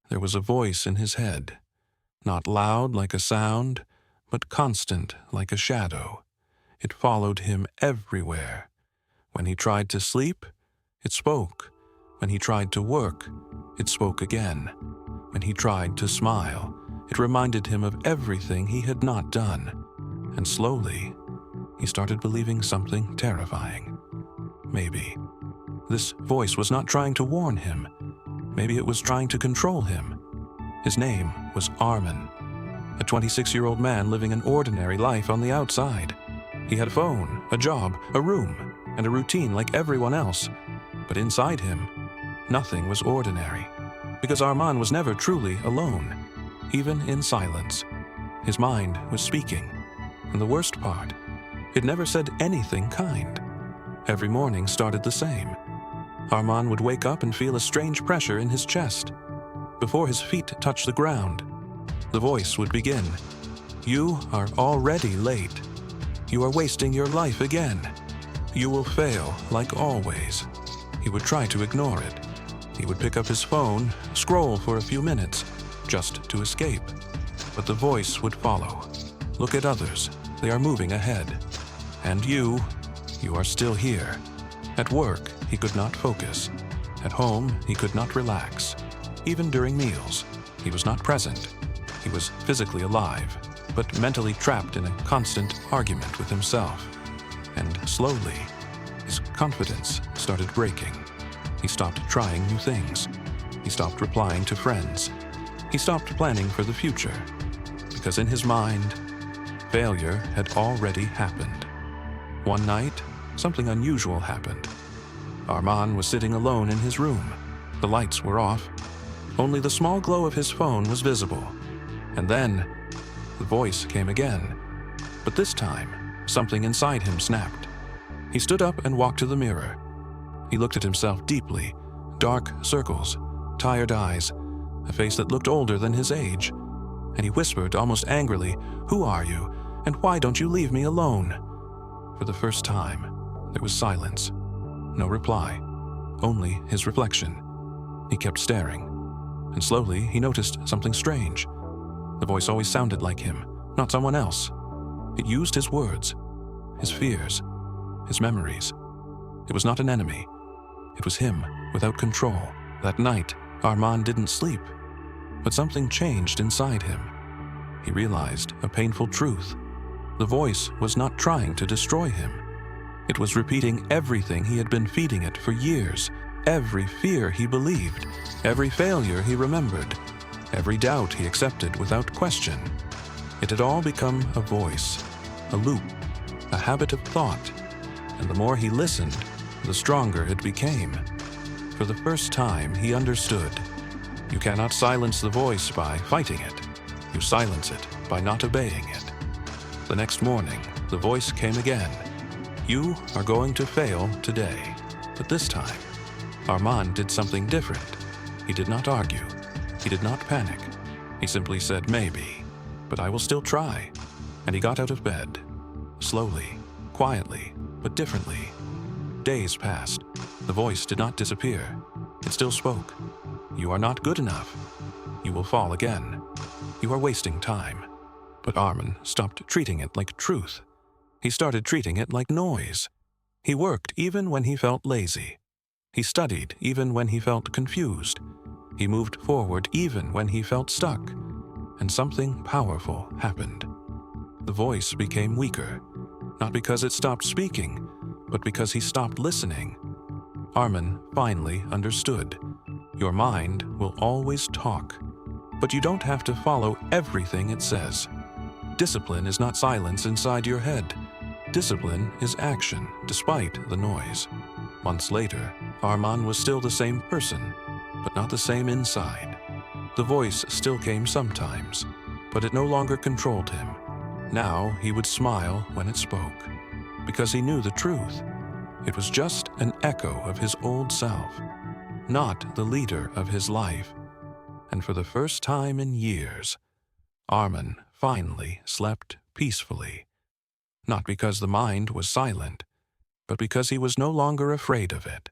there was a voice in his head, not loud like a sound, but constant like a shadow. It followed him everywhere. When he tried to sleep, it spoke. When he tried to work, it spoke again. When he tried to smile, it reminded him of everything he had not done. And slowly, he started believing something terrifying. Maybe this voice was not trying to warn him. Maybe it was trying to control him. His name was Armin, a 26-year-old man living an ordinary life on the outside. He had a phone, a job, a room, and a routine like everyone else. But inside him, nothing was ordinary, because Armin was never truly alone, even in silence. His mind was speaking, and the worst part, it never said anything kind. Every morning started the same. Armin would wake up and feel a strange pressure in his chest. Before his feet touched the ground, the voice would begin. "You are already late. You are wasting your life again. You will fail like always." He would try to ignore it. He would pick up his phone, scroll for a few minutes, just to escape. But the voice would follow. "Look at others. They are moving ahead. And you are still here." At work, he could not focus. At home, he could not relax. Even during meals, he was not present. He was physically alive, but mentally trapped in a constant argument with himself. And slowly, his confidence started breaking. He stopped trying new things. He stopped replying to friends. He stopped planning for the future, because in his mind, failure had already happened. One night, something unusual happened. Armin was sitting alone in his room. The lights were off. Only the small glow of his phone was visible. And then, the voice came again. But this time, something inside him snapped. He stood up and walked to the mirror. He looked at himself deeply. Dark circles, tired eyes, a face that looked older than his age. And he whispered almost angrily, "Who are you? And why don't you leave me alone?" For the first time, there was silence. No reply, only his reflection. He kept staring, and slowly he noticed something strange. The voice always sounded like him, not someone else. It used his words, his fears, his memories. It was not an enemy. It was him, without control. That night, Armin didn't sleep, but something changed inside him. He realized a painful truth. The voice was not trying to destroy him. It was repeating everything he had been feeding it for years, every fear he believed, every failure he remembered, every doubt he accepted without question. It had all become a voice, a loop, a habit of thought, and the more he listened, the stronger it became. For the first time, he understood. You cannot silence the voice by fighting it. You silence it by not obeying it. The next morning, the voice came again. "You are going to fail today." But this time, Armin did something different. He did not argue. He did not panic. He simply said, "Maybe, but I will still try." And he got out of bed. Slowly, quietly, but differently. Days passed. The voice did not disappear. It still spoke. "You are not good enough. You will fall again. You are wasting time." But Armin stopped treating it like truth. He started treating it like noise. He worked even when he felt lazy. He studied even when he felt confused. He moved forward even when he felt stuck. And something powerful happened. The voice became weaker, not because it stopped speaking, but because he stopped listening. Armin finally understood. Your mind will always talk, but you don't have to follow everything it says. Discipline is not silence inside your head. Discipline is action, despite the noise. Months later, Armin was still the same person, but not the same inside. The voice still came sometimes, but it no longer controlled him. Now he would smile when it spoke, because he knew the truth. It was just an echo of his old self, not the leader of his life. And for the first time in years, Armin finally slept peacefully. Not because the mind was silent, but because he was no longer afraid of it.